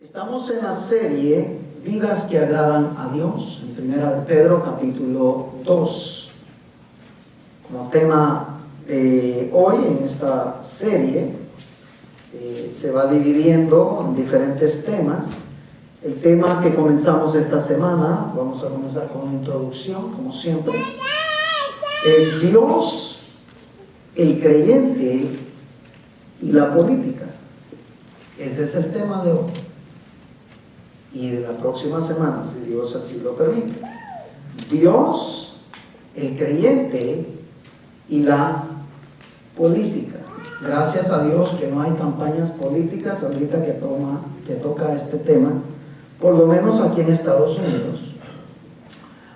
Estamos en la serie Vidas que agradan a Dios, en Primera de Pedro, capítulo 2. Como tema de hoy en esta serie se va dividiendo en diferentes temas. El tema que comenzamos esta semana, vamos a comenzar con una introducción, como siempre, es Dios, el creyente y la política. Ese es el tema de hoy. Y de la próxima semana, si Dios así lo permite. Dios, el creyente y la política. Gracias a Dios que no hay campañas políticas ahorita que toca este tema, por lo menos aquí en Estados Unidos,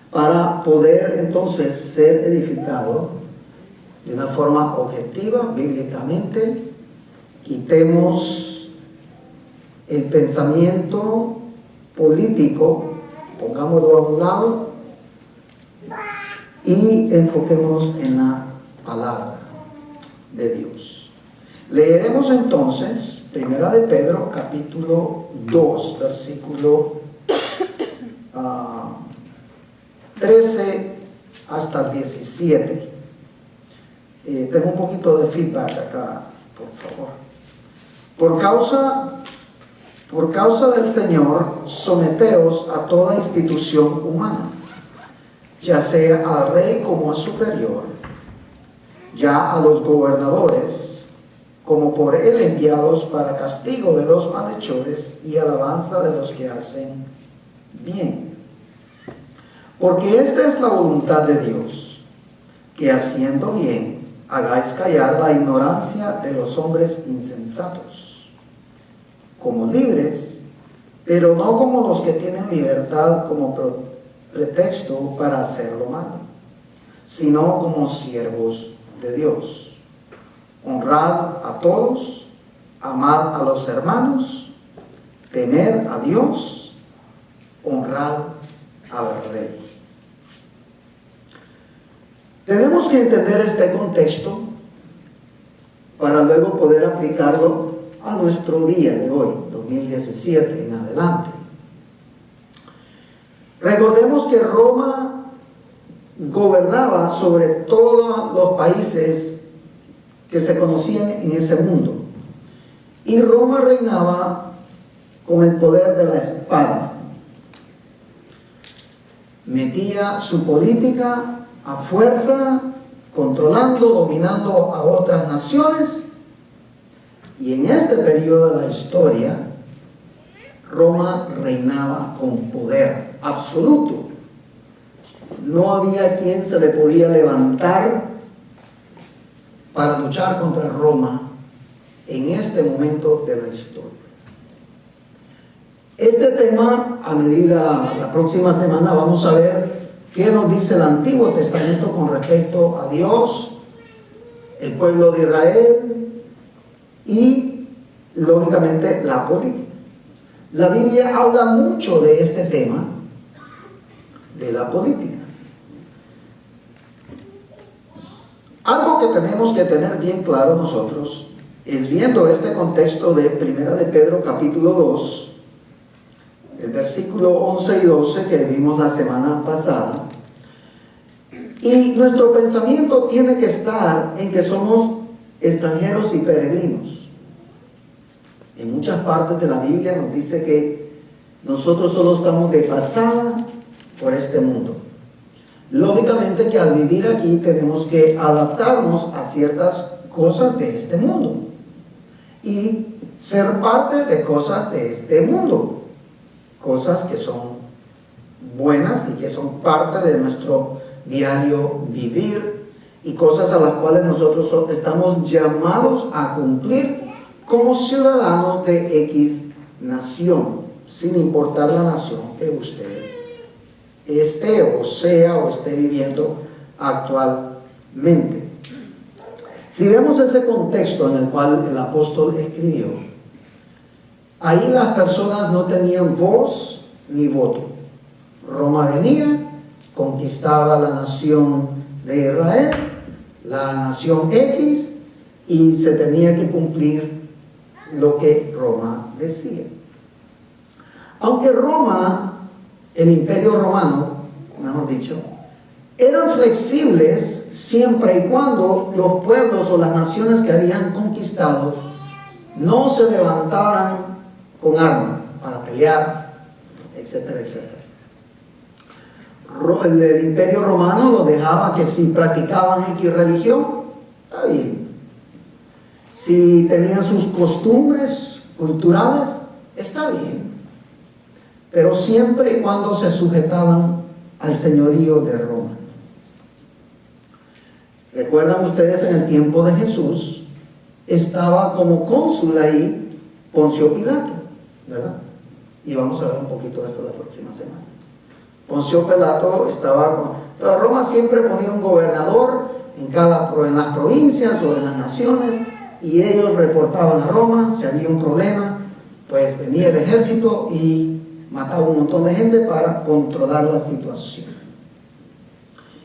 para poder entonces ser edificado de una forma objetiva, bíblicamente. Quitemos el pensamiento político, pongámoslo a un lado y enfoquémonos en la palabra de Dios. Leeremos entonces Primera de Pedro capítulo 2 versículo 13 hasta el 17. Tengo un poquito de feedback acá, por favor. Por causa del Señor, someteos a toda institución humana, ya sea al rey como a superior, ya a los gobernadores, como por él enviados para castigo de los malhechores y alabanza de los que hacen bien. Porque esta es la voluntad de Dios, que haciendo bien hagáis callar la ignorancia de los hombres insensatos, como libres, pero no como los que tienen libertad como pretexto para hacer lo malo, sino como siervos de Dios. Honrad a todos, amad a los hermanos, temed a Dios, honrad al rey. Tenemos que entender este contexto para luego poder aplicarlo a nuestro día de hoy, 2017 en adelante. Recordemos que Roma gobernaba sobre todos los países que se conocían en ese mundo. Y Roma reinaba con el poder de la espada. Metía su política a fuerza, controlando, dominando a otras naciones. Y en este periodo de la historia, Roma reinaba con poder absoluto. No había quien se le podía levantar para luchar contra Roma en este momento de la historia. Este tema, a medida la próxima semana, vamos a ver qué nos dice el Antiguo Testamento con respecto a Dios, el pueblo de Israel y, lógicamente, la política. La Biblia habla mucho de este tema, de la política. Algo que tenemos que tener bien claro nosotros es, viendo este contexto de Primera de Pedro capítulo 2, el versículo 11 y 12 que vimos la semana pasada, y nuestro pensamiento tiene que estar en que somos extranjeros y peregrinos. En muchas partes de la Biblia nos dice que nosotros solo estamos de pasada por este mundo. Lógicamente que al vivir aquí tenemos que adaptarnos a ciertas cosas de este mundo y ser parte de cosas de este mundo, cosas que son buenas y que son parte de nuestro diario vivir y cosas a las cuales nosotros estamos llamados a cumplir como ciudadanos de X nación, sin importar la nación que usted esté o esté viviendo actualmente. Si vemos ese contexto en el cual el apóstol escribió, ahí las personas no tenían voz ni voto. Roma venía, conquistaba la nación de Israel, la nación X, y se tenía que cumplir lo que Roma decía. Aunque Roma, el Imperio Romano, mejor dicho, eran flexibles siempre y cuando los pueblos o las naciones que habían conquistado no se levantaran con armas para pelear, etcétera, etcétera. El Imperio Romano lo dejaba que si practicaban X religión, está bien. Si tenían sus costumbres culturales, está bien. Pero siempre y cuando se sujetaban al señorío de Roma. ¿Recuerdan ustedes en el tiempo de Jesús? Estaba como cónsul ahí Poncio Pilato, ¿verdad? Y vamos a ver un poquito de esto la próxima semana. Poncio Pilato estaba con... Roma siempre ponía un gobernador en las provincias o en las naciones, y ellos reportaban a Roma si había un problema, pues venía el ejército y mataba un montón de gente para controlar la situación.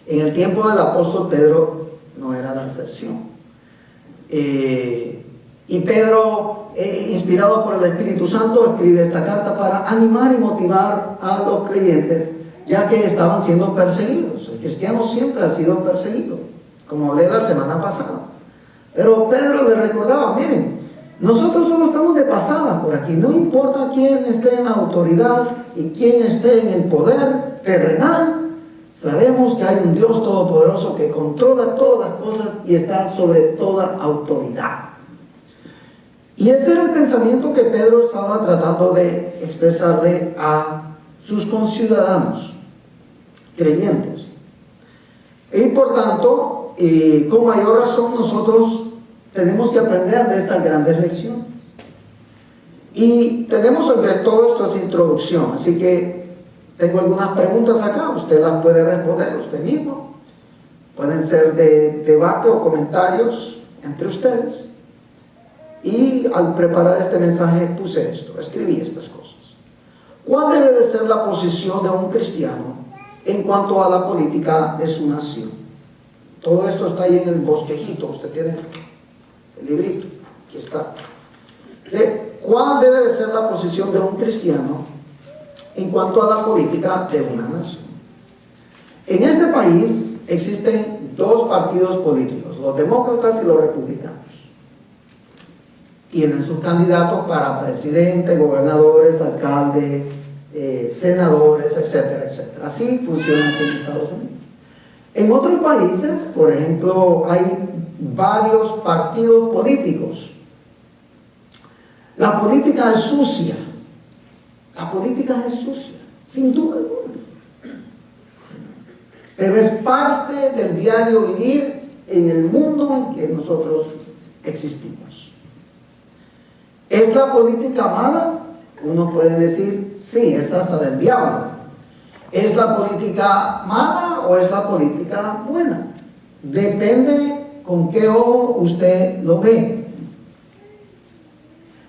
En el tiempo del apóstol Pedro no era la excepción. Y Pedro, inspirado por el Espíritu Santo, escribe esta carta para animar y motivar a los creyentes, ya que estaban siendo perseguidos. El cristiano siempre ha sido perseguido, como hablé la semana pasada. Pero Pedro le recordaba, miren, nosotros solo estamos de pasada por aquí, no importa quién esté en la autoridad y quién esté en el poder terrenal, sabemos que hay un Dios todopoderoso que controla todas las cosas y está sobre toda autoridad. Y ese era el pensamiento que Pedro estaba tratando de expresarle a sus conciudadanos creyentes. Y por tanto, con mayor razón nosotros tenemos que aprender de estas grandes lecciones. Y tenemos sobre todo esto es introducción, así que tengo algunas preguntas acá, usted las puede responder usted mismo. Pueden ser de debate o comentarios entre ustedes. Y al preparar este mensaje puse esto, escribí estas cosas. ¿Cuál debe de ser la posición de un cristiano en cuanto a la política de su nación? Todo esto está ahí en el bosquejito, usted tiene el librito, aquí está. ¿Cuál debe de ser la posición de un cristiano en cuanto a la política de una nación? En este país existen dos partidos políticos, los demócratas y los republicanos. Tienen sus candidatos para presidente, gobernadores, alcaldes, senadores, etcétera, etcétera. Así funciona aquí en Estados Unidos. En otros países, por ejemplo, hay varios partidos políticos. La política es sucia. La política es sucia, sin duda alguna. Pero es parte del diario vivir en el mundo en que nosotros existimos. ¿Es la política mala? Uno puede decir, sí, es hasta del diablo. ¿Es la política mala o es la política buena? Depende con qué ojo usted lo ve.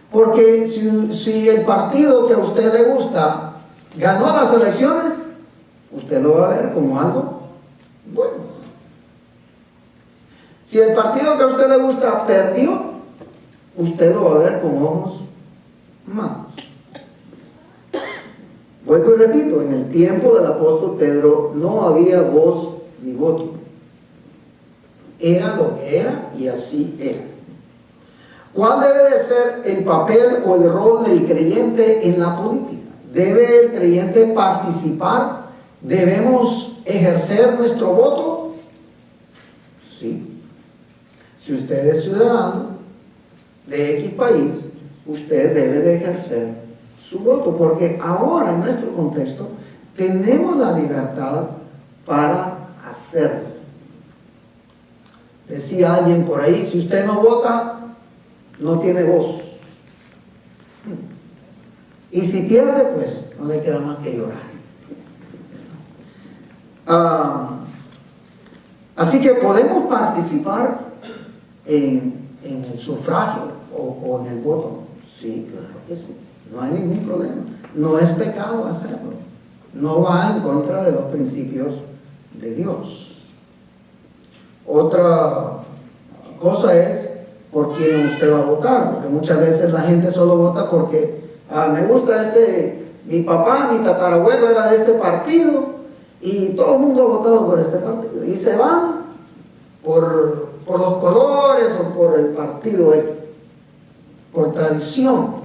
Porque si el partido que a usted le gusta ganó las elecciones, usted lo va a ver como algo bueno. Si el partido que a usted le gusta perdió, usted lo va a ver con ojos malos. Vuelvo y repito, en el tiempo del apóstol Pedro no había voz ni voto. Era lo que era y así era. ¿Cuál debe de ser el papel o el rol del creyente en la política? ¿Debe el creyente participar? ¿Debemos ejercer nuestro voto? Sí. Si usted es ciudadano de X país, usted debe de ejercer su voto, porque ahora en nuestro contexto tenemos la libertad para hacerlo. Decía alguien por ahí, si usted no vota, no tiene voz. Y si pierde, pues no le queda más que llorar. Así que podemos participar en el sufragio o en el voto. Sí, claro que sí. No hay ningún problema. No es pecado hacerlo. No va en contra de los principios de Dios. Otra cosa es por quién usted va a votar, porque muchas veces la gente solo vota porque me gusta mi papá, mi tatarabuelo era de este partido y todo el mundo ha votado por este partido. Y se van por los colores o por el partido X, por tradición.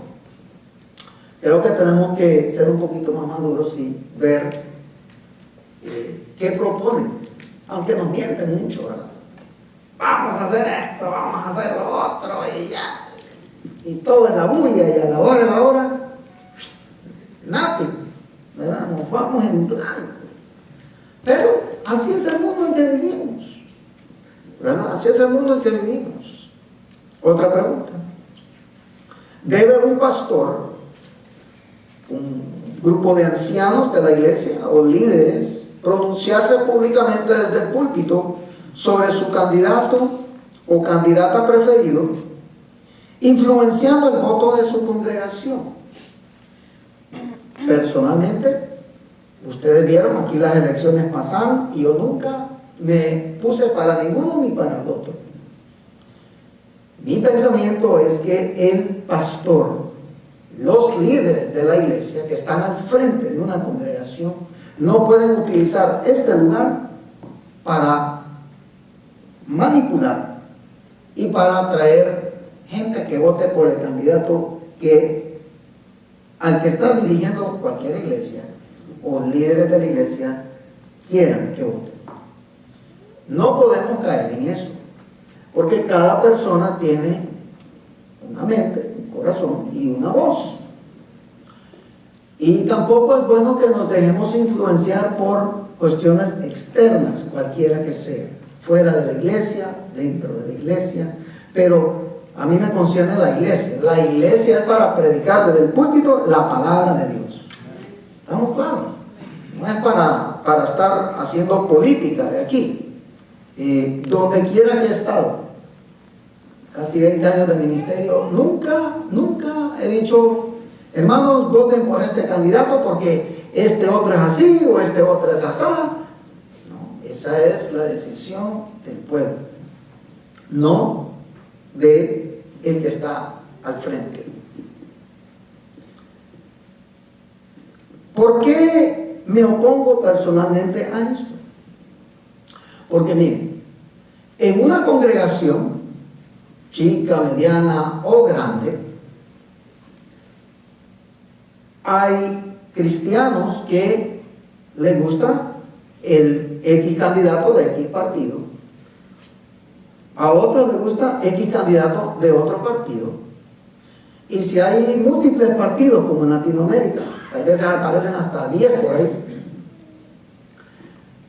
Creo que tenemos que ser un poquito más maduros y ver qué proponen, aunque nos mienten mucho, ¿verdad? Vamos a hacer esto, vamos a hacer lo otro y ya. Y todo es la bulla y a la hora, nothing, ¿verdad? Nos vamos en blanco. Pero así es el mundo en que vivimos, ¿verdad? Así es el mundo en que vivimos. Otra pregunta. ¿Debe un pastor, un grupo de ancianos de la iglesia o líderes, pronunciarse públicamente desde el púlpito sobre su candidato o candidata preferido, influenciando el voto de su congregación? Personalmente, ustedes vieron aquí las elecciones pasaron y yo nunca me puse para ninguno ni para el otro. Mi pensamiento es que el pastor, los líderes de la iglesia que están al frente de una congregación, no pueden utilizar este lugar para manipular y para atraer gente que vote por el candidato al que está dirigiendo cualquier iglesia o líderes de la iglesia quieran que voten. No podemos caer en eso, porque cada persona tiene una mente, un corazón y una voz. Y tampoco es bueno que nos dejemos influenciar por cuestiones externas, cualquiera que sea, fuera de la iglesia, dentro de la iglesia, pero a mí me concierne la iglesia. La iglesia es para predicar desde el púlpito la palabra de Dios. ¿Estamos claros? No es para estar haciendo política de aquí. Donde quiera que he estado, casi 20 años de ministerio, nunca he dicho, hermanos, voten por este candidato porque este otro es así o este otro es asá. No, esa es la decisión del pueblo, no de el que está al frente. ¿Por qué me opongo personalmente a esto? Porque miren, en una congregación, chica, mediana o grande, hay cristianos que les gusta el X candidato de X partido, a otros les gusta X candidato de otro partido, y si hay múltiples partidos como en Latinoamérica, a veces aparecen hasta 10 por ahí,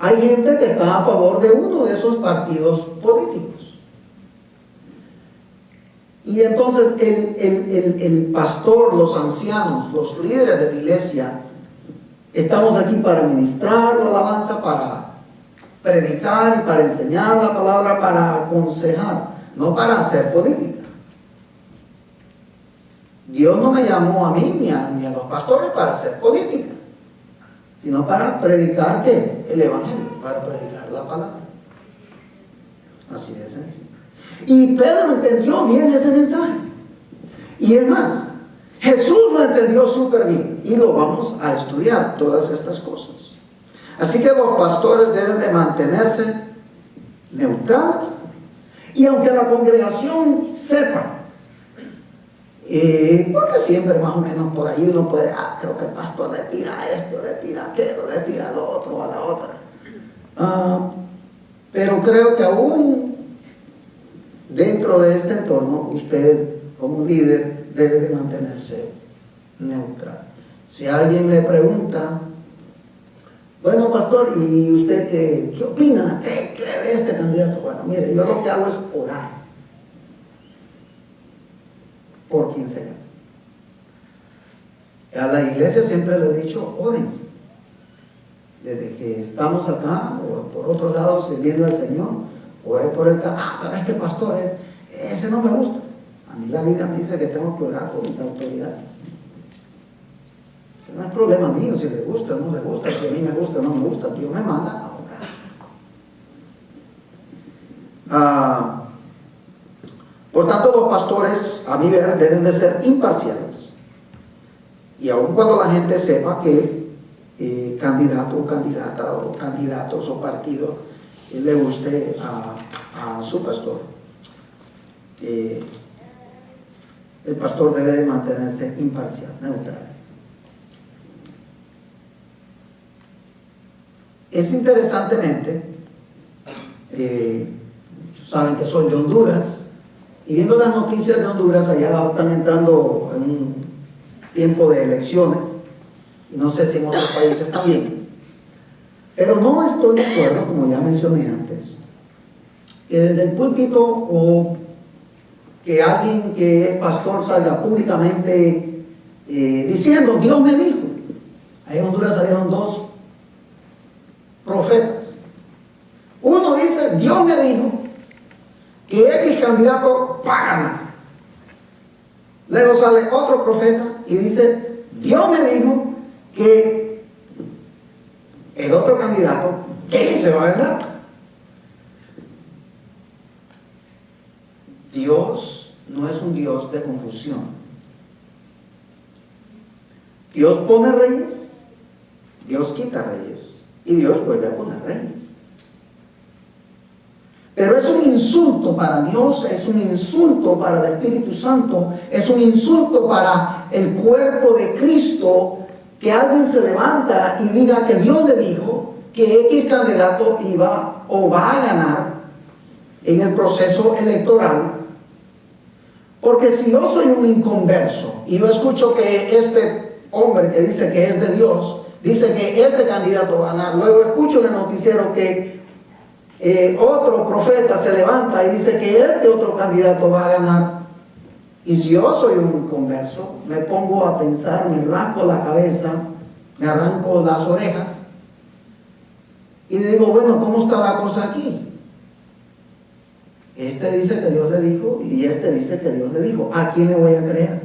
hay gente que está a favor de uno de esos partidos políticos. Y entonces el pastor, los ancianos, los líderes de la iglesia, estamos aquí para ministrar la alabanza, para predicar y para enseñar la palabra, para aconsejar, no para hacer política. Dios no me llamó a mí ni a los pastores para hacer política, sino para predicar ¿qué? El evangelio, para predicar la palabra. Así de sencillo. Y Pedro entendió bien ese mensaje. Y es más, Jesús lo entendió súper bien. Y lo vamos a estudiar, todas estas cosas. Así que los pastores deben de mantenerse neutrales. Y aunque la congregación sepa, porque siempre más o menos por ahí uno puede, creo que el pastor le tira esto, le tira aquello, le tira lo otro a la otra. Pero creo que aún dentro de este entorno, usted como líder debe de mantenerse neutral. Si alguien le pregunta, bueno, pastor, ¿y usted qué opina? ¿Qué cree de este candidato? Bueno, mire, yo lo que hago es orar por quien sea. A la iglesia siempre le he dicho, oren. Desde que estamos acá o por otros lados sirviendo al Señor, ore por el pero es que pastor, ese no me gusta. A mí la Biblia me dice que tengo que orar por mis autoridades. Ese no es problema mío si le gusta o no le gusta, si a mí me gusta o no me gusta. Dios me manda a orar. Por tanto, los pastores, a mi ver, deben de ser imparciales. Y aun cuando la gente sepa que candidato o candidata o candidatos o partido le guste a su pastor, el pastor debe mantenerse imparcial, neutral. Es interesantemente, saben que soy de Honduras, y viendo las noticias de Honduras, allá están entrando en un tiempo de elecciones, y no sé si en otros países también, pero no estoy de acuerdo, como ya mencioné antes, que desde el púlpito o que alguien que es pastor salga públicamente diciendo, Dios me dijo. Ahí en Honduras salieron dos profetas. Uno dice, Dios me dijo que X candidato va a ganar. Luego sale otro profeta y dice, Dios me dijo que el otro candidato, que se va a ganar. Dios no es un Dios de confusión. Dios pone reyes, Dios quita reyes y Dios vuelve a poner reyes. Pero es un insulto para Dios, es un insulto para el Espíritu Santo, es un insulto para el cuerpo de Cristo que alguien se levanta y diga que Dios le dijo que X candidato iba o va a ganar en el proceso electoral. Porque si yo soy un inconverso y yo escucho que este hombre que dice que es de Dios, dice que este candidato va a ganar, luego escucho en el noticiero que otro profeta se levanta y dice que este otro candidato va a ganar, y si yo soy un inconverso, me pongo a pensar, me arranco la cabeza, me arranco las orejas y digo, bueno, ¿cómo está la cosa aquí? Este dice que Dios le dijo y este dice que Dios le dijo. ¿A quién le voy a creer?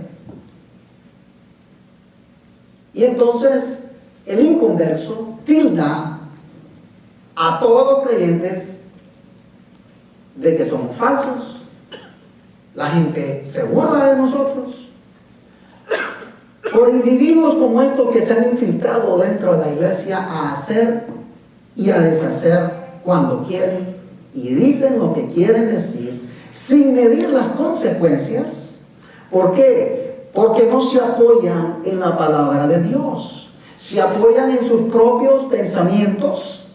Y entonces el inconverso tilda a todos los creyentes de que somos falsos. La gente se burla de nosotros por individuos como estos que se han infiltrado dentro de la iglesia a hacer y a deshacer cuando quieren y dicen lo que quieren decir sin medir las consecuencias. ¿Por qué? Porque no se apoyan en la palabra de Dios, se apoyan en sus propios pensamientos,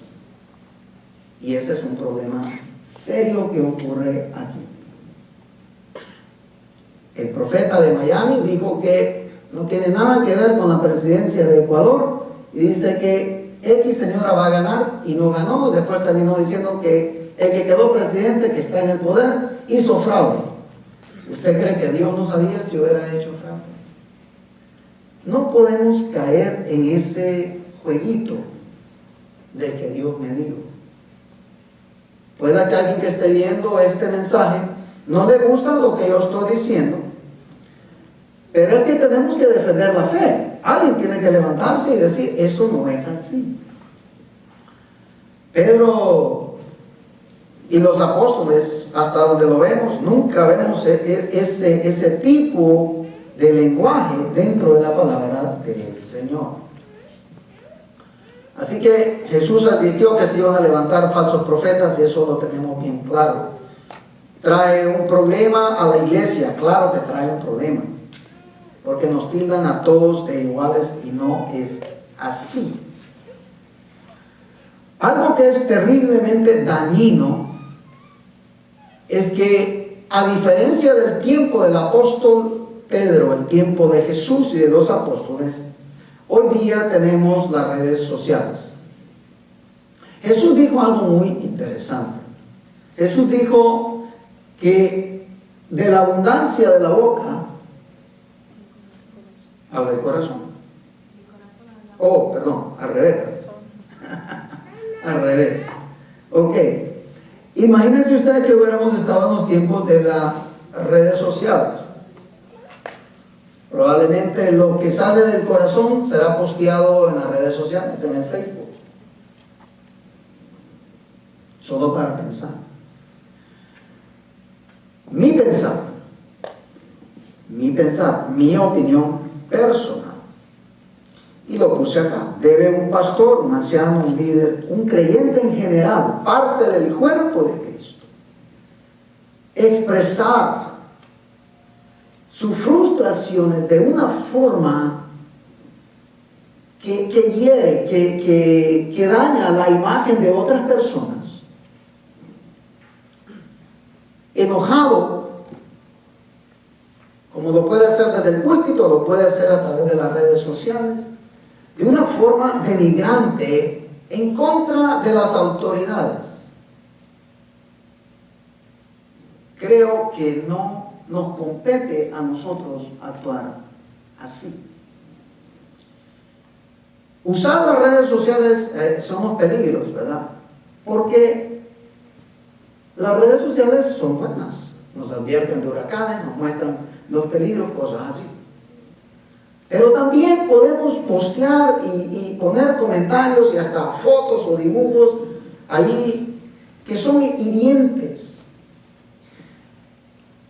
y ese es un problema serio que ocurre aquí. El profeta de Miami dijo que no tiene nada que ver con la presidencia de Ecuador y dice que X señora va a ganar y no ganó. Después terminó diciendo que el que quedó presidente, que está en el poder, hizo fraude. ¿Usted cree que Dios no sabía si hubiera hecho fraude? No podemos caer en ese jueguito de que Dios me dijo. Puede que alguien que esté viendo este mensaje no le gusta lo que yo estoy diciendo, pero es que tenemos que defender la fe. Alguien tiene que levantarse y decir, eso no es así. Pedro y los apóstoles, hasta donde lo vemos, nunca vemos ese tipo de lenguaje dentro de la palabra del Señor. Así que Jesús advirtió que se iban a levantar falsos profetas, y eso lo tenemos bien claro. Trae un problema a la iglesia, claro que trae un problema, porque nos tildan a todos de iguales y no es así. Algo que es terriblemente dañino es que, a diferencia del tiempo del apóstol Pedro, el tiempo de Jesús y de los apóstoles, hoy día tenemos las redes sociales. Jesús dijo algo muy interesante. Jesús dijo que de la abundancia de la boca habla el corazón. Oh, perdón, al revés. Al revés. Ok. Imagínense ustedes que hubiéramos estado en los tiempos de las redes sociales. Probablemente lo que sale del corazón será posteado en las redes sociales, en el Facebook. Solo para pensar. Mi pensar, mi opinión personal y lo puse acá, debe un pastor, un anciano, un líder, un creyente en general, parte del cuerpo de Cristo, expresar sus frustraciones de una forma que hiere, que daña la imagen de otras personas, enojado, como lo puede hacer desde el púlpito, lo puede hacer a través de las redes sociales, de una forma denigrante en contra de las autoridades. Creo que no nos compete a nosotros actuar así. Usar las redes sociales son los peligros, ¿verdad? Porque las redes sociales son buenas, nos advierten de huracanes, nos muestran los peligros, cosas así. Pero también podemos postear y poner comentarios y hasta fotos o dibujos ahí que son hirientes.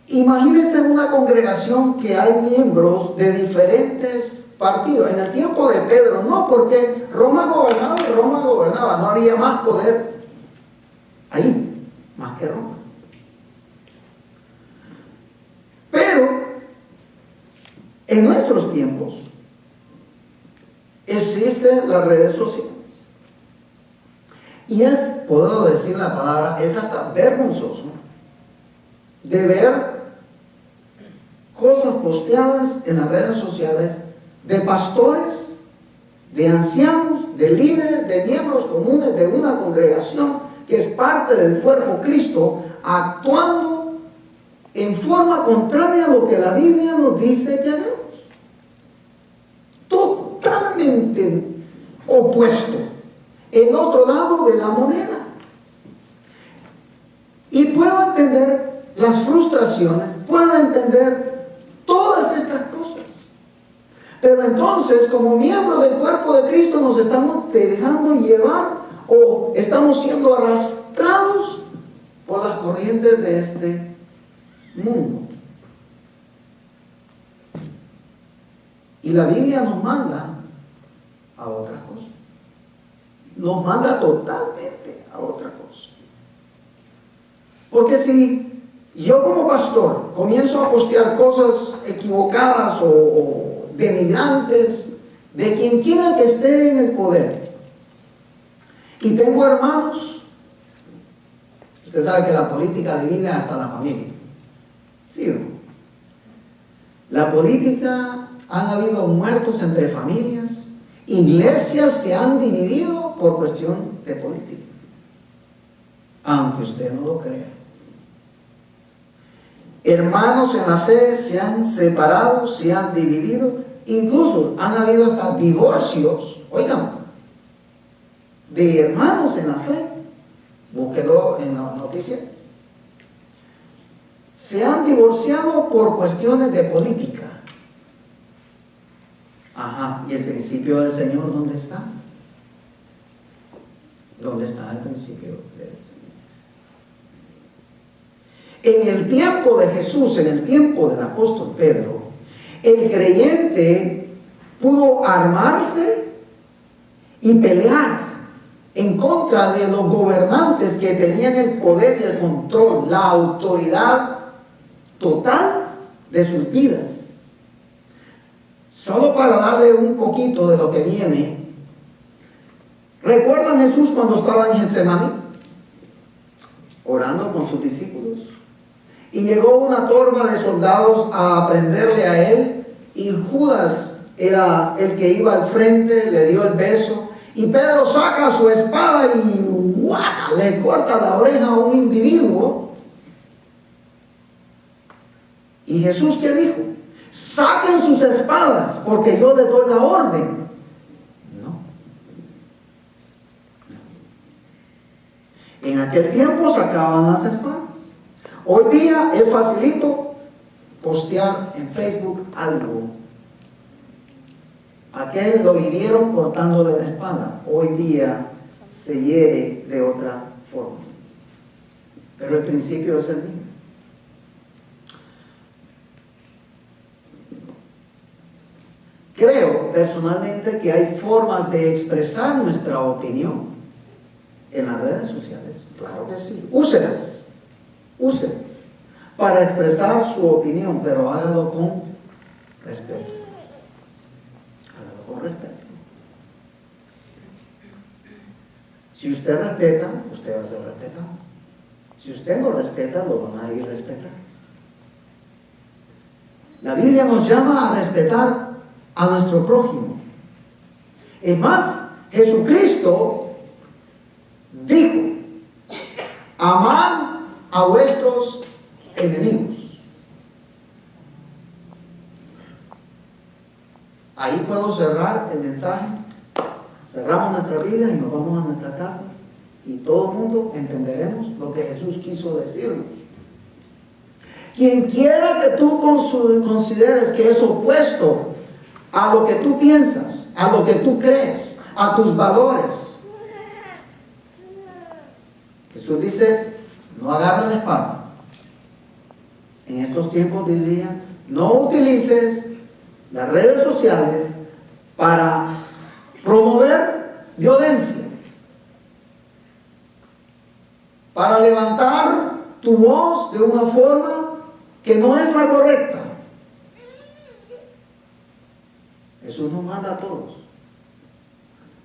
Imagínense una congregación que hay miembros de diferentes partidos. En el tiempo de Pedro, no, porque Roma gobernaba, no había más poder ahí, más que Roma. Pero en nuestros tiempos existen las redes sociales. Y puedo decir la palabra, es hasta vergonzoso de ver cosas posteadas en las redes sociales de pastores, de ancianos, de líderes, de miembros comunes de una congregación que es parte del cuerpo Cristo, actuando en forma contraria a lo que la Biblia nos dice que hagamos. Totalmente opuesto, el otro lado de la moneda. Y puedo entender las frustraciones, puedo entender todas estas cosas. Pero entonces, como miembros del cuerpo de Cristo, nos estamos dejando llevar o estamos siendo arrastrados por las corrientes de este mundo. Y la Biblia nos manda a otra cosa. Nos manda totalmente a otra cosa. Porque si yo como pastor comienzo a postear cosas equivocadas o denigrantes de quien quiera que esté en el poder, y tengo hermanos, usted sabe que la política divide hasta la familia, ¿sí o no? La política, han habido muertos entre familias, iglesias se han dividido por cuestión de política, aunque usted no lo crea. Hermanos en la fe se han separado, se han dividido, incluso han habido hasta divorcios, oigan, de hermanos en la fe, búsquelo en la noticia. Se han divorciado por cuestiones de política. Ajá, ¿y el principio del Señor dónde está? ¿Dónde está el principio del Señor? En el tiempo de Jesús, en el tiempo del apóstol Pedro, el creyente pudo armarse y pelear en contra de los gobernantes que tenían el poder y el control, la autoridad total de sus vidas. Solo para darle un poquito de lo que viene, ¿recuerdan Jesús cuando estaba en Getsemaní? Orando con sus discípulos. Y llegó una turba de soldados a prenderle a él, y Judas era el que iba al frente, le dio el beso, y Pedro saca su espada y ¡guau!, le corta la oreja a un individuo. ¿Y Jesús qué dijo? Saquen sus espadas, porque yo les doy la orden. No. En aquel tiempo sacaban las espadas. Hoy día es facilito postear en Facebook algo. Aquel lo hirieron cortándole la espada. Hoy día se hiere de otra forma. Pero el principio es el mismo. Creo creo personalmente que hay formas de expresar nuestra opinión en las redes sociales. Claro que sí. Úselas para expresar su opinión, pero hágalo con respeto. Hágalo con respeto. Si usted respeta, usted va a ser respetado. Si usted no respeta, lo van a ir a respetar. La Biblia nos llama a respetar a nuestro prójimo. Es más, Jesucristo dijo: amad a vuestros enemigos. Ahí puedo cerrar el mensaje. Cerramos nuestra Biblia y nos vamos a nuestra casa, y todo el mundo entenderemos lo que Jesús quiso decirnos. Quien quiera que tú consideres que es opuesto a lo que tú piensas, a lo que tú crees, a tus valores, Jesús dice: no agarres la espada. En estos tiempos diría: no utilices las redes sociales para promover violencia, para levantar tu voz de una forma que no es la correcta. Jesús nos manda a todos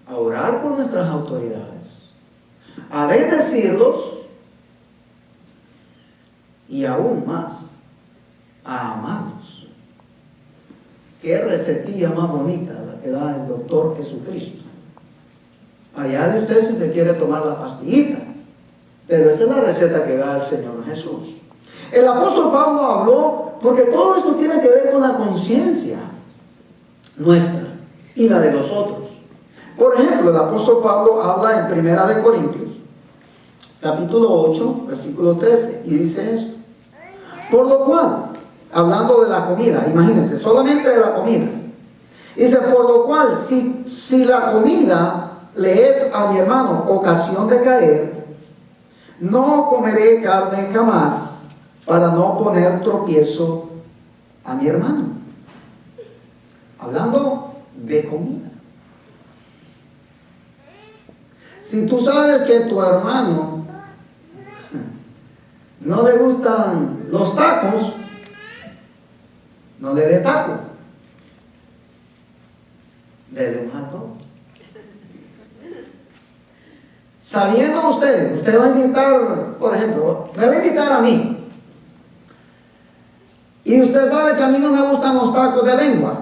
a orar por nuestras autoridades, a bendecirlos y aún más a amarlos. Qué recetilla más bonita la que da el doctor Jesucristo. Allá de usted si se quiere tomar la pastillita, pero esa es la receta que da el Señor Jesús. El apóstol Pablo habló, porque todo esto tiene que ver con la conciencia nuestra y la de los otros. Por ejemplo, el apóstol Pablo habla en 1 Corintios, capítulo 8, versículo 13, y dice esto: por lo cual, hablando de la comida, imagínense, solamente de la comida, dice: por lo cual, si la comida le es a mi hermano ocasión de caer, no comeré carne jamás, para no poner tropiezo a mi hermano. Hablando de comida. Si tú sabes que tu hermano no le gustan los tacos, no le dé taco, dele un hot dog. Sabiendo usted va a invitar, por ejemplo, me va a invitar a mí, y usted sabe que a mí no me gustan los tacos de lengua,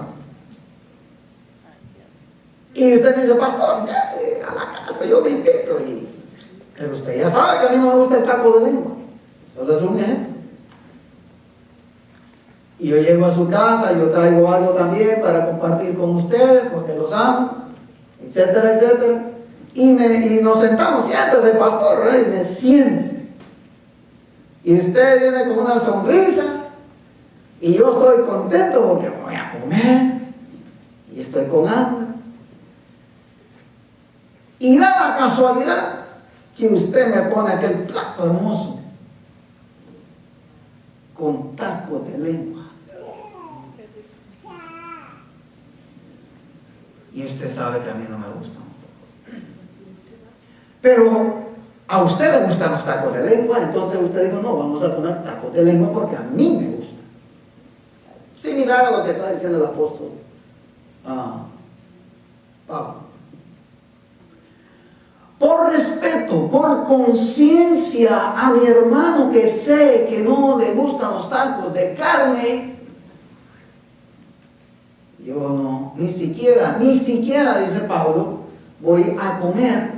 y usted me dice: pastor, a la casa yo le invito, pero usted ya sabe que a mí no me gusta el taco de lengua. Solo es un ejemplo. Y yo llego a su casa, yo traigo algo también para compartir con ustedes, porque los amo, etcétera, etcétera. Y nos sentamos: siéntese, pastor, y me siento. Y usted viene con una sonrisa, y yo estoy contento porque voy a comer, y estoy con hambre. Y da la casualidad que usted me pone aquel plato hermoso con taco de lengua. Y usted sabe que a mí no me gustan. Pero a usted le gustan los tacos de lengua, entonces usted dijo: no, vamos a poner tacos de lengua porque a mí me gusta. Similar a lo que está diciendo el apóstol Pablo. Por respeto, por conciencia a mi hermano que sé que no le gustan los tacos de carne, yo no, ni siquiera, dice Pablo, voy a comer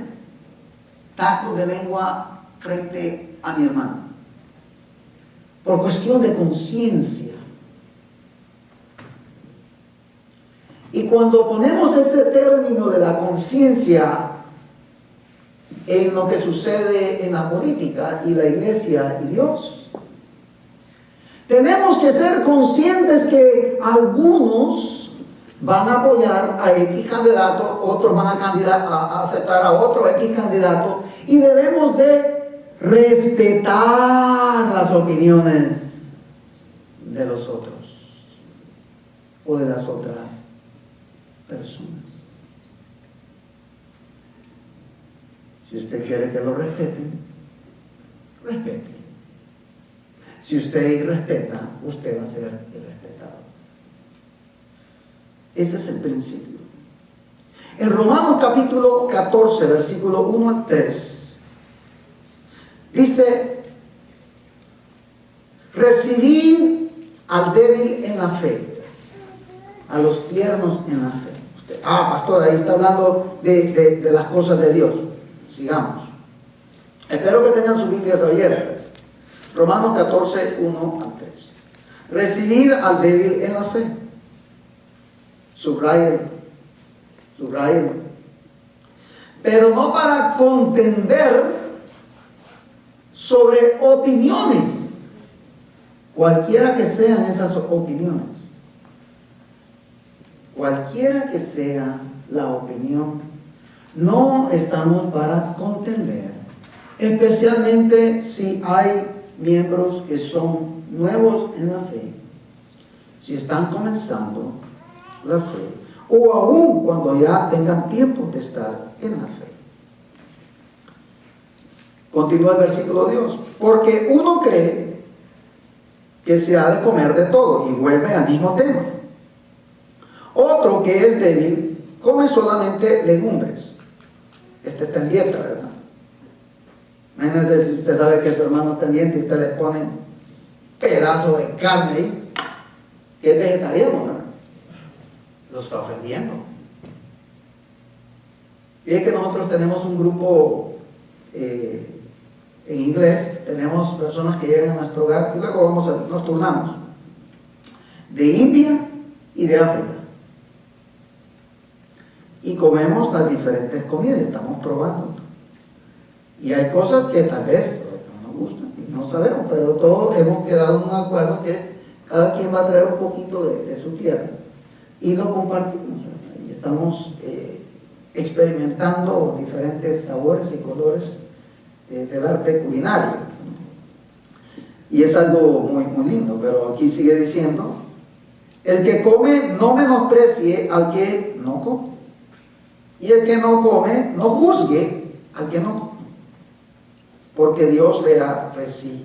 tacos de lengua frente a mi hermano. Por cuestión de conciencia. Y cuando ponemos ese término de la conciencia en lo que sucede en la política y la iglesia y Dios, tenemos que ser conscientes que algunos van a apoyar a X candidato, otros van a aceptar a otro X candidato, y debemos de respetar las opiniones de los otros o de las otras personas. Si usted quiere que lo respeten, respete. Si usted irrespeta, usted va a ser irrespetado. Ese es el principio. En Romanos capítulo 14, versículo 1 al 3, dice: recibid al débil en la fe, a los tiernos en la fe. Usted, pastor, ahí está hablando de las cosas de Dios. Sigamos. Espero que tengan sus Biblias abiertas. Romanos 14, 1 al 3. Recibid al débil en la fe. Subrayen. Pero no para contender sobre opiniones, cualquiera que sean esas opiniones. Cualquiera que sea la opinión, no estamos para contender, especialmente si hay miembros que son nuevos en la fe, si están comenzando la fe, o aún cuando ya tengan tiempo de estar en la fe. Continúa el versículo 2: porque uno cree que se ha de comer de todo, y vuelve al mismo tema. Otro que es débil come solamente legumbres. Este está en dieta, ¿verdad? Imagínense si usted sabe que su hermano está en dieta y usted le pone un pedazo de carne ahí, que es vegetariano, ¿verdad? Lo está ofendiendo. Y es que nosotros tenemos un grupo en inglés, tenemos personas que llegan a nuestro hogar y luego nos turnamos, de India y de África. Y comemos las diferentes comidas, estamos probando. Y hay cosas que tal vez no nos gustan y no sabemos, pero todos hemos quedado en un acuerdo que cada quien va a traer un poquito de su tierra y lo compartimos, ¿verdad? Y estamos experimentando diferentes sabores y colores del arte culinario. Y es algo muy, muy lindo, pero aquí sigue diciendo: el que come no menosprecie al que no come. Y el que no come, no juzgue al que no come, porque Dios le ha recibido.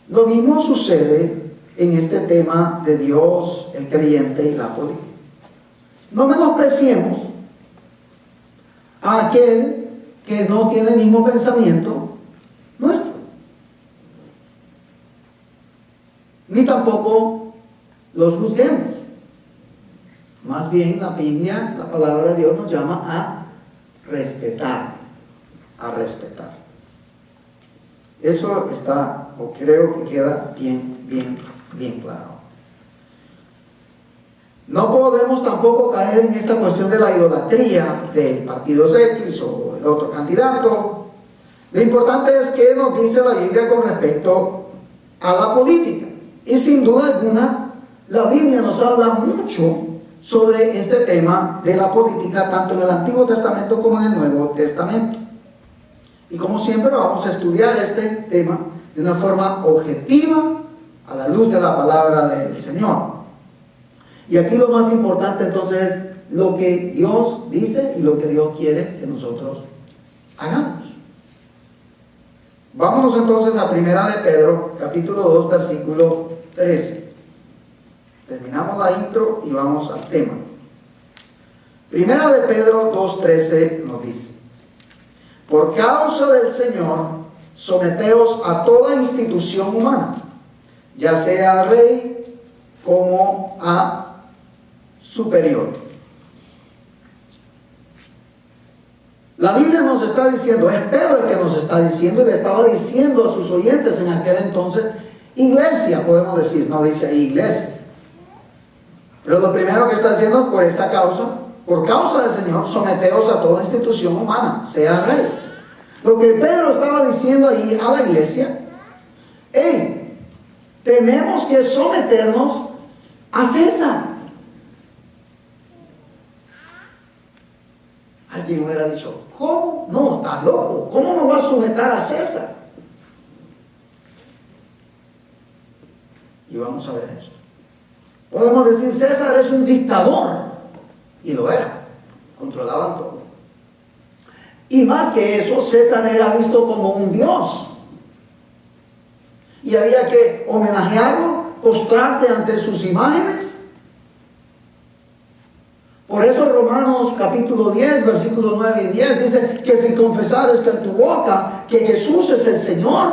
Lo mismo sucede en este tema de Dios, el creyente y la política. No menospreciemos a aquel que no tiene el mismo pensamiento nuestro, ni tampoco los juzguemos. Más bien la Biblia, la palabra de Dios nos llama a respetar, Eso está, o creo que queda bien claro. No podemos tampoco caer en esta cuestión de la idolatría del partido X o el otro candidato. Lo importante es que nos dice la Biblia con respecto a la política. Y sin duda alguna, la Biblia nos habla mucho sobre este tema de la política, tanto en el Antiguo Testamento como en el Nuevo Testamento. Y como siempre vamos a estudiar este tema de una forma objetiva a la luz de la palabra del Señor. Y aquí lo más importante entonces es lo que Dios dice y lo que Dios quiere que nosotros hagamos. Vámonos entonces a Primera de Pedro, capítulo 2, versículo 13. Terminamos la intro y vamos al tema. Primera de Pedro 2:13 nos dice: por causa del Señor, someteos a toda institución humana, ya sea al rey como a superior. La Biblia nos está diciendo, es Pedro el que nos está diciendo, y le estaba diciendo a sus oyentes en aquel entonces, iglesia, podemos decir, no dice iglesia. Pero lo primero que está diciendo, por esta causa, por causa del Señor, someteos a toda institución humana, sea rey. Lo que Pedro estaba diciendo ahí a la iglesia: tenemos que someternos a César. Alguien hubiera dicho: ¿cómo? No, estás loco. ¿Cómo nos va a sujetar a César? Y vamos a ver esto. Podemos decir: César es un dictador. Y lo era, controlaban todo. Y más que eso, César era visto como un dios. Y había que homenajearlo, postrarse ante sus imágenes. Por eso Romanos capítulo 10, versículos 9 y 10 dice que si confesares que en tu boca que Jesús es el Señor,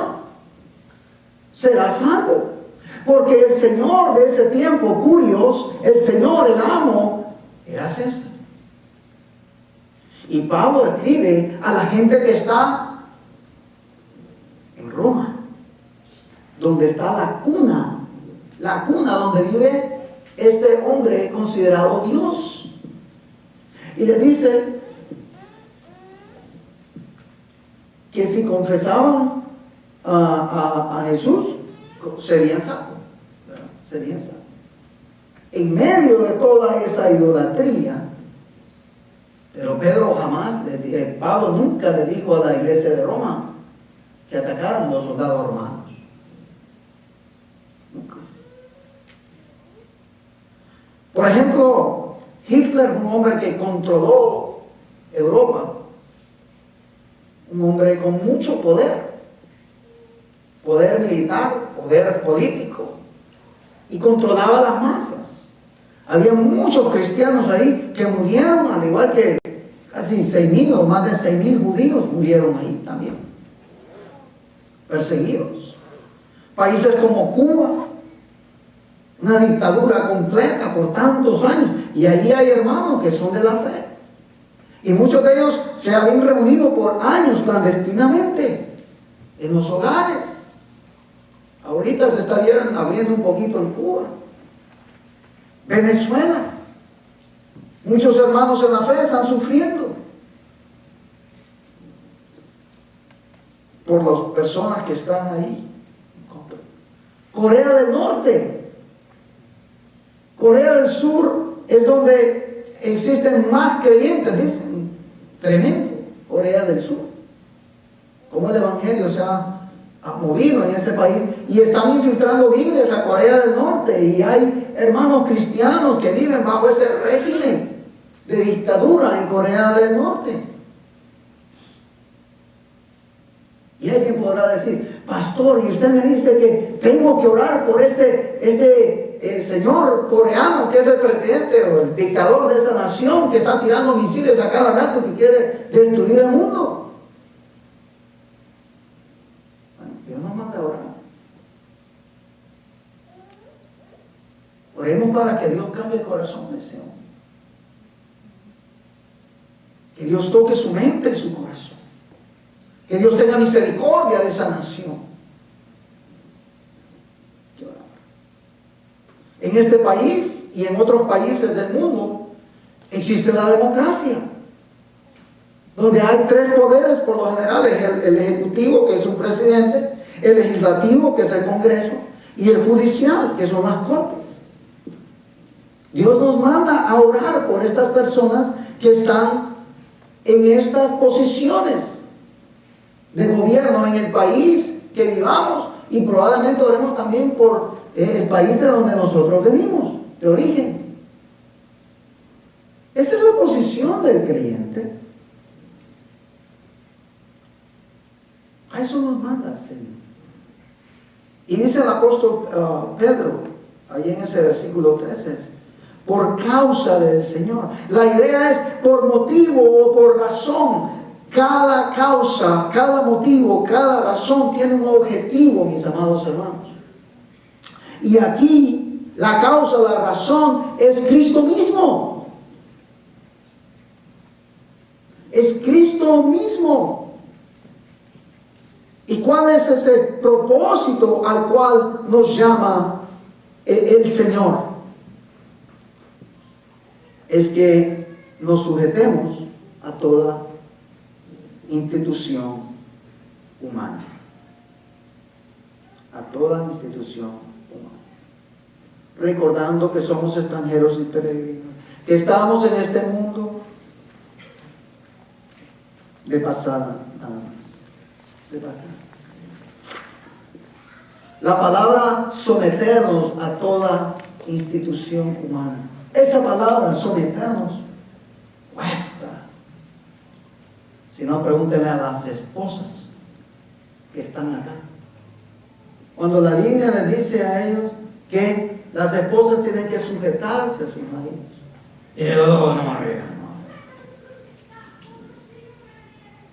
serás salvo. Porque el Señor de ese tiempo, Curios, el Señor, el amo, era César. Y Pablo escribe a la gente que está en Roma, donde está la cuna donde vive este hombre considerado Dios. Y le dice que si confesaban a Jesús, serían salvos. Serían salvos. En medio de toda esa idolatría, pero Pablo nunca le dijo a la iglesia de Roma que atacaran a los soldados romanos. Nunca. Por ejemplo, Hitler, un hombre que controló Europa, un hombre con mucho poder militar, poder político, y controlaba las masas. Había muchos cristianos ahí que murieron, al igual que casi 6.000 o más de 6.000 judíos murieron ahí también, perseguidos. Países como Cuba, una dictadura completa por tantos años, y allí hay hermanos que son de la fe, y muchos de ellos se habían reunido por años clandestinamente en los hogares. Ahorita se estarían abriendo un poquito en Cuba. Venezuela, muchos hermanos en la fe están sufriendo por las personas que están ahí. Corea del Norte, Corea del Sur es donde existen más creyentes, dicen. Tremendo, Corea del Sur. Como el evangelio se ha movido en ese país, y están infiltrando Biblias a Corea del Norte, y hay hermanos cristianos que viven bajo ese régimen de dictadura en Corea del Norte. Y alguien podrá decir: pastor, y usted me dice que tengo que orar por este señor coreano que es el presidente o el dictador de esa nación que está tirando misiles a cada rato, que quiere destruir el mundo. Dios nos manda a orar. Oremos para que Dios cambie el corazón de ese hombre. Que Dios toque su mente y su corazón. Que Dios tenga misericordia de esa nación. En este país y en otros países del mundo existe la democracia, donde hay 3 poderes por lo general: el ejecutivo, que es un presidente; el legislativo, que es el Congreso; y el judicial, que son las cortes. Dios nos manda a orar por estas personas que están en estas posiciones de gobierno en el país que vivamos, y probablemente oremos también por el país de donde nosotros venimos, de origen. Esa es la posición del creyente. A eso nos manda el Señor. Y dice el apóstol Pedro, ahí en ese versículo 13, por causa del Señor. La idea es por motivo o por razón. Cada causa, cada motivo, cada razón tiene un objetivo, mis amados hermanos. Y aquí la causa, la razón es Cristo mismo. Es Cristo mismo. ¿Y cuál es ese propósito al cual nos llama el Señor? Es que nos sujetemos a toda institución humana. A toda institución humana. Recordando que somos extranjeros y peregrinos, que estamos en este mundo de pasada, nada más. De pasada. La palabra someternos a toda institución humana. Esa palabra, someternos, Si no, pregúntenle a las esposas que están acá. Cuando la Biblia les dice a ellos que las esposas tienen que sujetarse a sus maridos. Y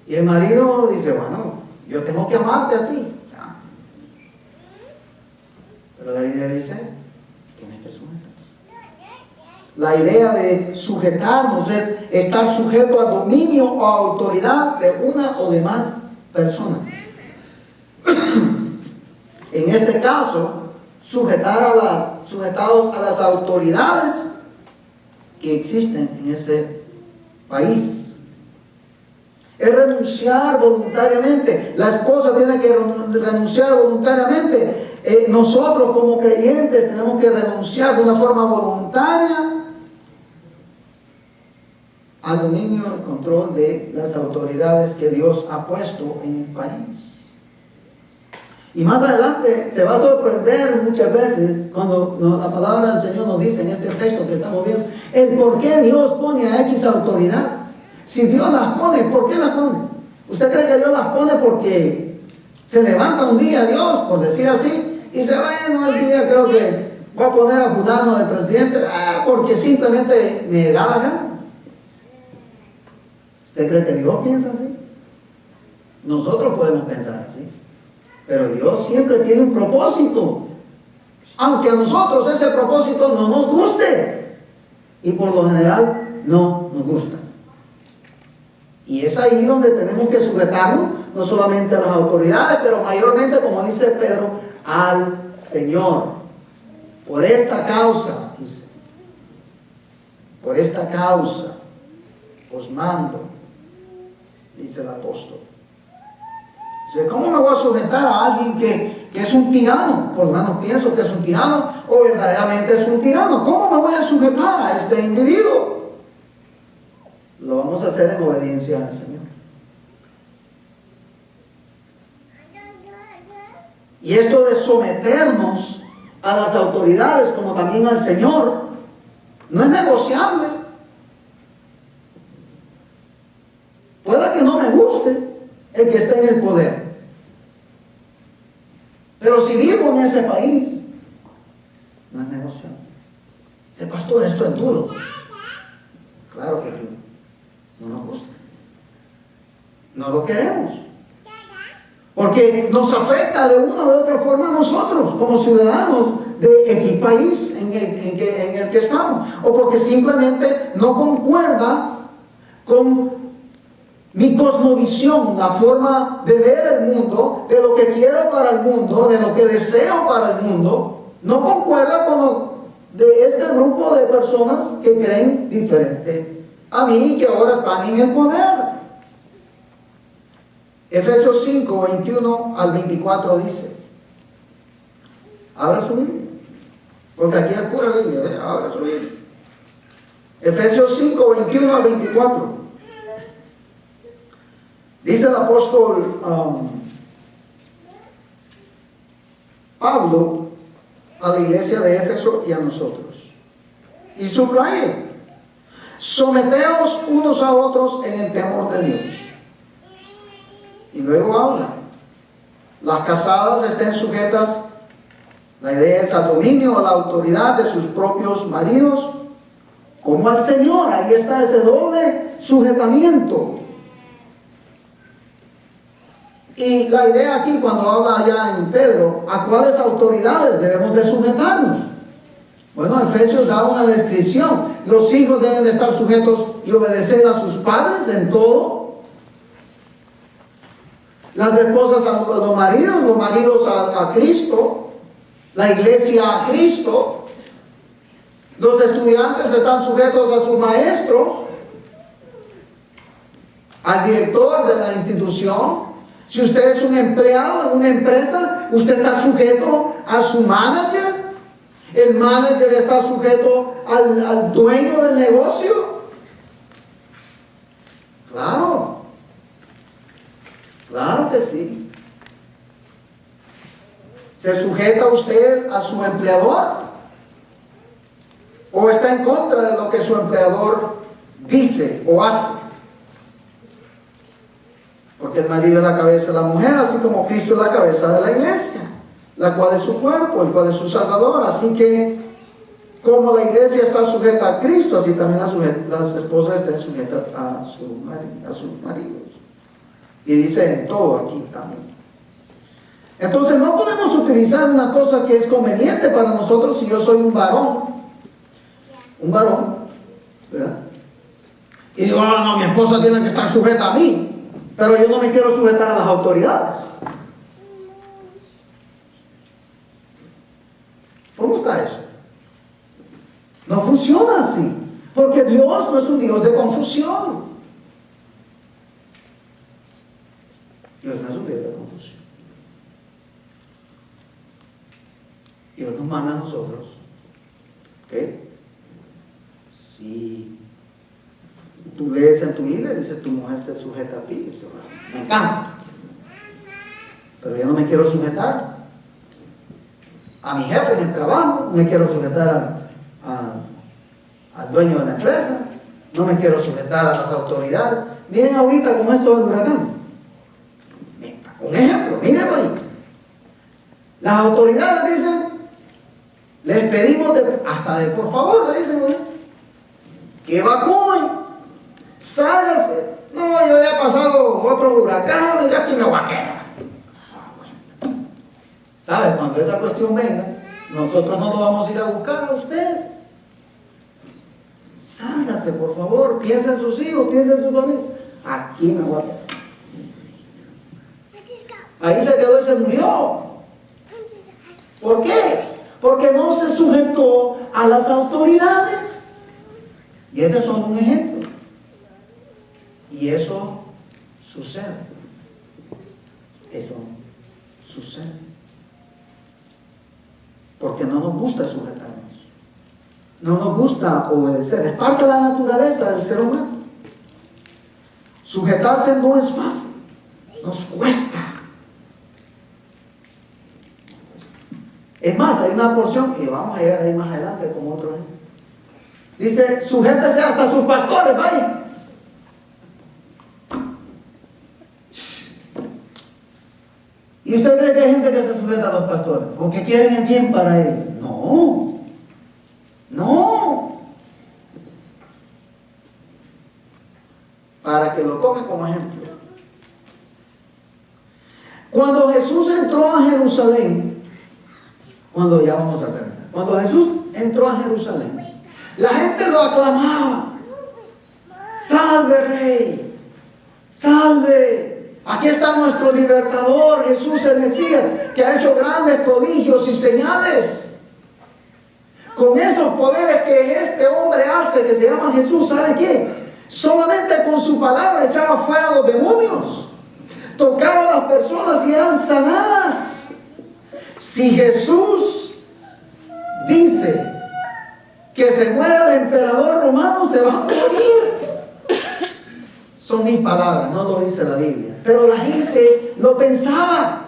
y el marido dice, bueno, yo tengo que amarte a ti. Ya. Pero la Biblia dice, tienes que sujetarse. La idea de sujetarnos es estar sujeto a dominio o a autoridad de una o de más personas. En este caso, sujetados a las autoridades que existen en ese país. Es renunciar voluntariamente. La esposa tiene que renunciar voluntariamente. Nosotros como creyentes tenemos que renunciar de una forma voluntaria al dominio y control de las autoridades que Dios ha puesto en el país. Y más adelante se va a sorprender muchas veces cuando la palabra del Señor nos dice en este texto que estamos viendo el por qué Dios pone a X autoridades. Si Dios las pone, ¿por qué las pone? ¿Usted cree que Dios las pone porque se levanta un día Dios, por decir así, y se va, bueno, el día creo que voy a poner a Fulano de presidente, porque simplemente me da la gana? ¿Usted cree que Dios piensa así? Nosotros podemos pensar así. Pero Dios siempre tiene un propósito, aunque a nosotros ese propósito no nos guste, y por lo general no nos gusta. Y es ahí donde tenemos que sujetarnos, no solamente a las autoridades, pero mayormente, como dice Pedro, al Señor. Por esta causa, dice, por esta causa os mando, dice el apóstol. ¿Cómo me voy a sujetar a alguien que es un tirano? Por lo menos pienso que es un tirano o verdaderamente es un tirano. ¿Cómo me voy a sujetar a este individuo? Lo vamos a hacer en obediencia al Señor. Y esto de someternos a las autoridades como también al Señor no es negociable. Puede que no me guste el que esté en el poder, pero si vivo en ese país, no es negociable. Dice, pastor, esto es duro. Claro que es duro. No nos gusta. No lo queremos. Porque nos afecta de una u otra forma a nosotros, como ciudadanos de X país en el que estamos. O porque simplemente no concuerda con mi cosmovisión, la forma de ver el mundo, de lo que quiero para el mundo, de lo que deseo para el mundo, no concuerda con lo de este grupo de personas que creen diferente a mí y que ahora están en el poder. Efesios 5, 21 al 24 dice, abra su Biblia, porque aquí hay pura Biblia, abra su Biblia. Efesios 5, 21 al 24. Dice el apóstol Pablo a la iglesia de Éfeso y a nosotros. Y subraya, someteos unos a otros en el temor de Dios. Y luego habla, las casadas estén sujetas, la idea es al dominio, a la autoridad de sus propios maridos, como al Señor. Ahí está ese doble sujetamiento. Y la idea aquí, cuando habla allá en Pedro, ¿a cuáles autoridades debemos de sujetarnos? Bueno, Efesios da una descripción. Los hijos deben de estar sujetos y obedecer a sus padres en todo. Las esposas a los maridos a Cristo, la iglesia a Cristo. Los estudiantes están sujetos a sus maestros, al director de la institución. Si usted es un empleado en una empresa, usted está sujeto a su manager. El manager está sujeto al dueño del negocio. Claro. Claro que sí. ¿Se sujeta usted a su empleador? ¿O está en contra de lo que su empleador dice o hace? Porque el marido es la cabeza de la mujer, así como Cristo es la cabeza de la iglesia, la cual es su cuerpo, el cual es su Salvador. Así que, como la iglesia está sujeta a Cristo, así también las esposas estén sujetas a sus maridos. Y dice en todo aquí también. Entonces no podemos utilizar una cosa que es conveniente para nosotros si yo soy un varón, ¿verdad? Y digo, no, mi esposa tiene que estar sujeta a mí, pero yo no me quiero sujetar a las autoridades. ¿Cómo está eso? No funciona así, porque Dios no es un Dios de confusión. Dios no es un Dios de confusión. Dios nos manda a nosotros, ¿ok? Si tú lees en tu Biblia, dice tu mujer está sujeta a ti, dice, me encanta, pero yo no me quiero sujetar a mi jefe en el trabajo, no me quiero sujetar al dueño de la empresa, no me quiero sujetar a las autoridades. Miren ahorita con esto del huracán, un ejemplo, mírenlo ahí. Las autoridades dicen, les pedimos hasta de por favor, le dicen, que evacúen, sálgase. No, yo ya he pasado otro huracán, ya aquí me voy a quedar. ¿Sabe? Cuando esa cuestión venga, nosotros no lo vamos a ir a buscar a usted. Sálgase, por favor, piensa en sus hijos, piensa en su familia. Aquí me voy a quedar. Ahí se quedó y se murió. ¿Por qué? Porque no se sujetó a las autoridades. Y ese es solo un ejemplo. Y eso sucede. Eso sucede. Porque no nos gusta sujetarnos. No nos gusta obedecer. Es parte de la naturaleza del ser humano. Sujetarse no es fácil. Nos cuesta. Es más, hay una porción que vamos a llegar ahí más adelante con otro ejemplo. Dice, sujétese hasta sus pastores, vaya. ¿Y usted cree que hay gente que se sujeta a los pastores? Porque quieren el bien para él. No. No. Para que lo tome como ejemplo. Cuando Jesús entró a Jerusalén, cuando Jesús entró a Jerusalén, la gente lo aclamaba. Salve, Rey, salve, aquí está nuestro libertador, Jesús el Mesías, que ha hecho grandes prodigios y señales. Con esos poderes que este hombre hace, que se llama Jesús, ¿sabe qué? Solamente con su palabra echaba fuera a los demonios, tocaba a las personas y eran sanadas. Si Jesús dice que se muera el emperador romano, se va a morir. Son mis palabras, no lo dice la Biblia. Pero la gente lo pensaba.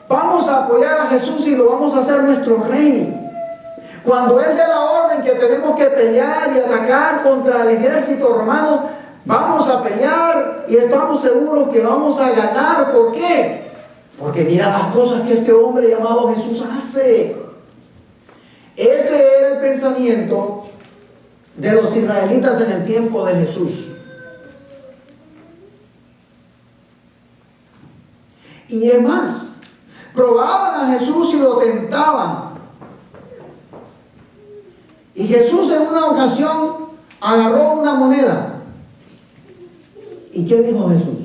Vamos a apoyar a Jesús y lo vamos a hacer nuestro rey. Cuando Él dé la orden que tenemos que pelear y atacar contra el ejército romano, vamos a pelear y estamos seguros que vamos a ganar. ¿Por qué? Porque mira las cosas que este hombre llamado Jesús hace. Ese era el pensamiento de los israelitas en el tiempo de Jesús. Y es más, probaban a Jesús y lo tentaban. Y Jesús en una ocasión agarró una moneda. ¿Y qué dijo Jesús?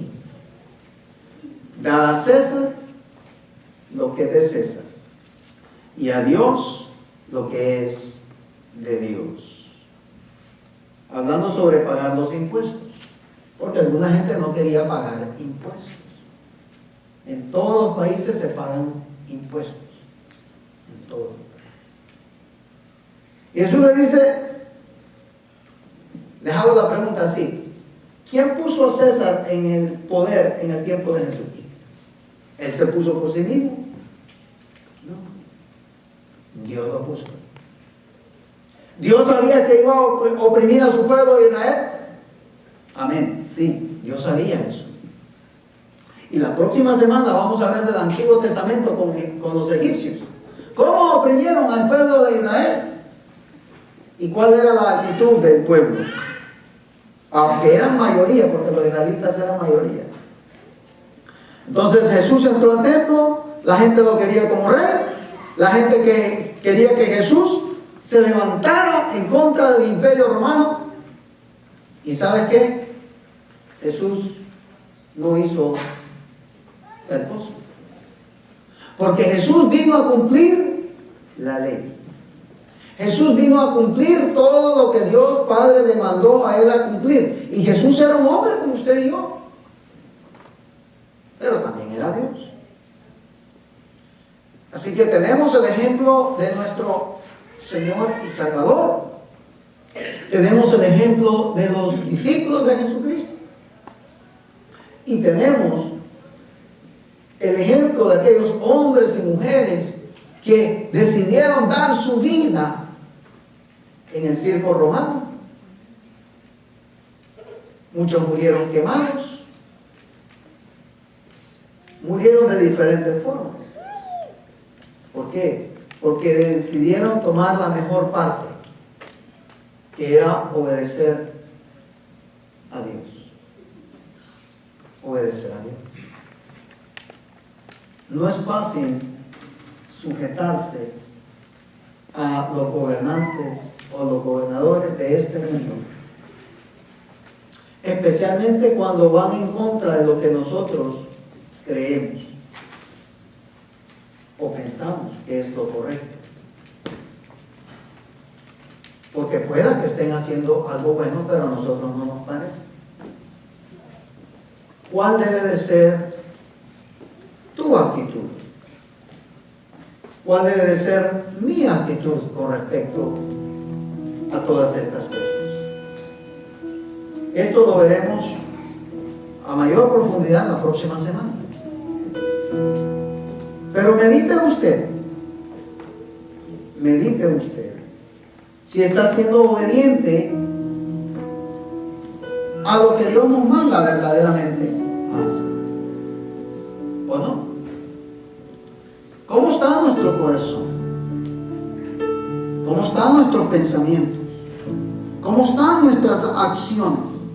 Da a César lo que es de César, y a Dios lo que es de Dios. Hablando sobre pagar los impuestos, porque alguna gente no quería pagar impuestos. En todos los países se pagan impuestos, en todos. Y Jesús le dice, les hago la pregunta así: ¿quién puso a César en el poder en el tiempo de Jesús? ¿Él se puso por sí mismo? No. Dios lo puso. ¿Dios sabía que iba a oprimir a su pueblo de Israel? Amén. Sí, Dios sabía eso. Y la próxima semana vamos a ver del Antiguo Testamento con los egipcios. ¿Cómo oprimieron al pueblo de Israel? ¿Y cuál era la actitud del pueblo? Aunque eran mayoría, porque los israelitas eran mayoría. Entonces Jesús entró al templo, la gente lo quería como rey, la gente que quería que Jesús se levantara en contra del imperio romano. ¿Y sabes qué? Jesús no hizo el pozo. Porque Jesús vino a cumplir la ley. Jesús vino a cumplir todo lo que Dios Padre le mandó a él a cumplir. Y Jesús era un hombre como usted y yo. Pero también era Dios. Así que tenemos el ejemplo de nuestro Señor y Salvador. Tenemos el ejemplo de los discípulos de Jesucristo. Y tenemos el ejemplo de aquellos hombres y mujeres que decidieron dar su vida en el circo romano. Muchos murieron quemados, murieron de diferentes formas. ¿Por qué? Porque decidieron tomar la mejor parte, que era obedecer a Dios. Obedecer a Dios. No es fácil sujetarse a los gobernantes o los gobernadores de este mundo, especialmente cuando van en contra de lo que nosotros creemos o pensamos que es lo correcto. Porque pueda que estén haciendo algo bueno, pero a nosotros no nos parece. ¿Cuál debe de ser tu actitud? ¿Cuál debe de ser mi actitud con respecto a todas estas cosas? Esto lo veremos a mayor profundidad la próxima semana. Pero medite usted si está siendo obediente a lo que Dios nos manda verdaderamente a hacer, ¿o no? ¿Cómo está nuestro corazón? ¿Cómo están nuestros pensamientos? ¿Cómo están nuestras acciones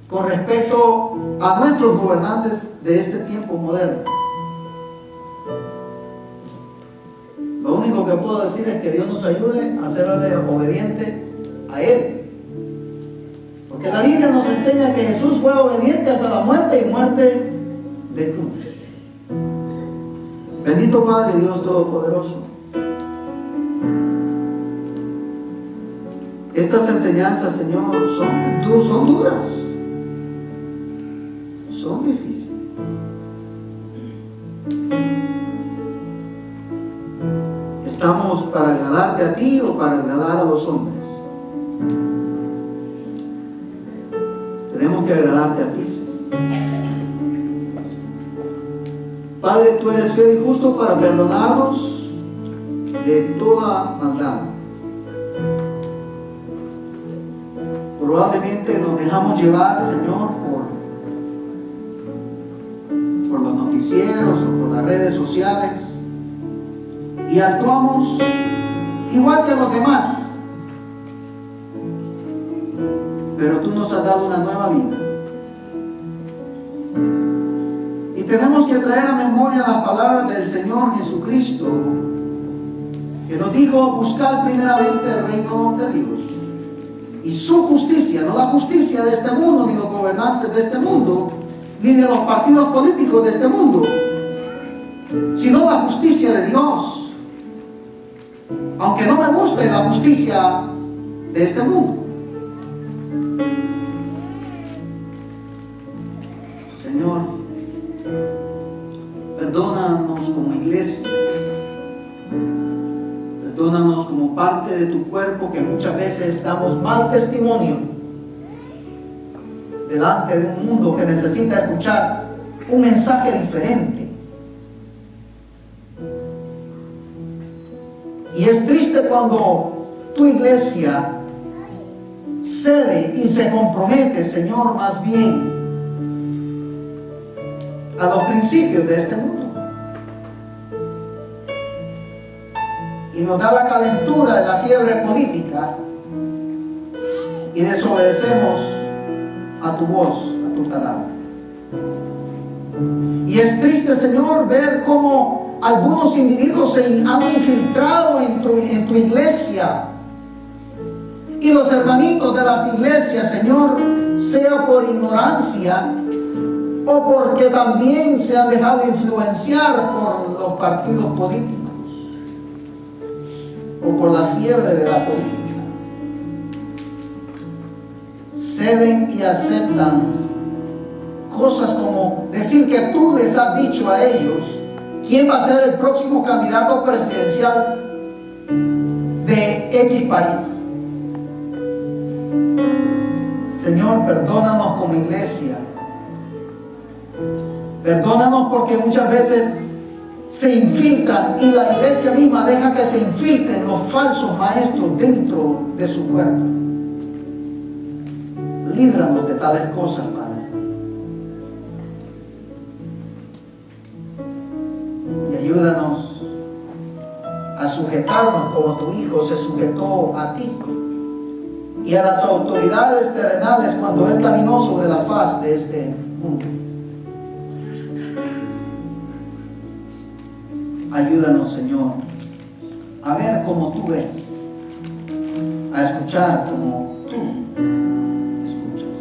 con respecto a nuestros gobernantes de este tiempo moderno? Lo único que puedo decir es que Dios nos ayude a serle obediente a Él. Porque la Biblia nos enseña que Jesús fue obediente hasta la muerte y muerte de cruz. Bendito Padre Dios Todopoderoso. Estas enseñanzas, Señor, son duras. Son difíciles. ¿Estamos para agradarte a ti o para agradar a los hombres? Tenemos que agradarte a ti, Señor. Padre, tú eres fiel y justo para perdonarnos de toda maldad. Probablemente nos dejamos llevar, Señor, por los noticieros o por las redes sociales y actuamos igual que los demás. Pero tú nos has dado una nueva vida. Y tenemos que traer a memoria las palabras del Señor Jesucristo, que nos dijo: buscar primeramente el reino de Dios y su justicia, no la justicia de este mundo, ni los gobernantes de este mundo, ni de los partidos políticos de este mundo, sino la justicia de Dios. Aunque no me guste la justicia de este mundo. Señor, perdónanos como iglesia, perdónanos como parte de tu cuerpo, que muchas veces damos mal testimonio delante de un mundo que necesita escuchar un mensaje diferente. Y es triste cuando tu iglesia cede y se compromete, Señor, más bien a los principios de este mundo. Y nos da la calentura de la fiebre política y desobedecemos a tu voz, a tu palabra. Y es triste, Señor, ver cómo algunos individuos se han infiltrado en tu iglesia. Y los hermanitos de las iglesias, Señor, sea por ignorancia o porque también se han dejado influenciar por los partidos políticos o por la fiebre de la política, ceden y aceptan cosas como decir que tú les has dicho a ellos quién va a ser el próximo candidato presidencial de X país. Señor, perdónanos como iglesia. Perdónanos porque muchas veces se infiltran y la iglesia misma deja que se infiltren los falsos maestros dentro de su cuerpo. Líbranos de tales cosas, Padre. Y ayúdanos a sujetarnos como tu Hijo se sujetó a ti y a las autoridades terrenales cuando Él caminó sobre la faz de este mundo. Ayúdanos, Señor, a ver como tú ves, a escuchar como tú escuchas.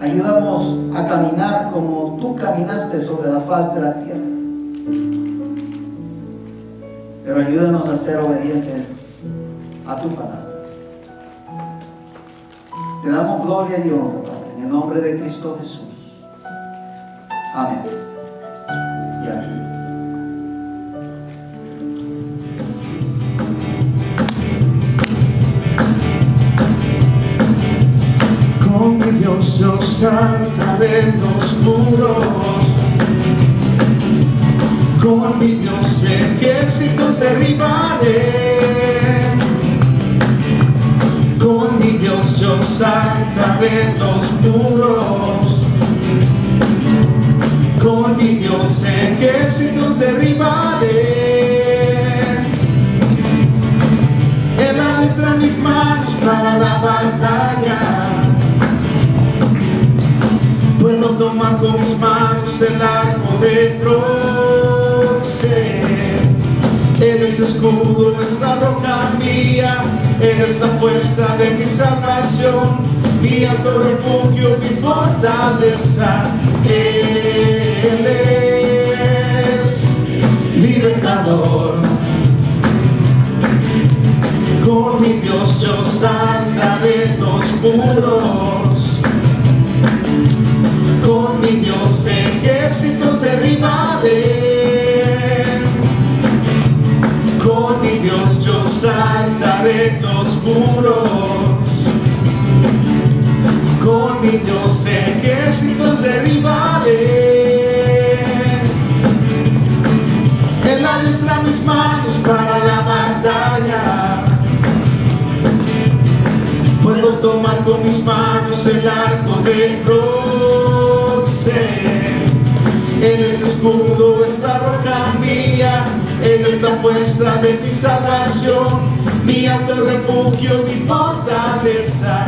Ayúdanos a caminar como tú caminaste sobre la faz de la tierra. Pero ayúdanos a ser obedientes a tu palabra. Te damos gloria y honra, Padre, en el nombre de Cristo Jesús. Amén. Y amén. Con mi Dios yo saltaré los muros. Con mi Dios ejércitos derribaré. Con mi Dios yo saltaré los muros. Con mi Dios ejércitos derribaré. Él alistra mis manos para la batalla. Puedo tomar con mis manos el arco de bronce. Él es escudo, es la roca mía. Él es la fuerza de mi salvación, mi alto refugio, mi fortaleza. Él es libertador. Con mi Dios yo saltaré los muros. Con mi Dios ejércitos derribaré. Con mi Dios yo saltaré los muros. Con mi Dios ejércitos derribaré. Él alistra mis manos para la batalla. Puedo tomar con mis manos el arco de bronce. Él es escudo, es la roca mía. Él es la fuerza de mi salvación, mi alto refugio, mi fortaleza.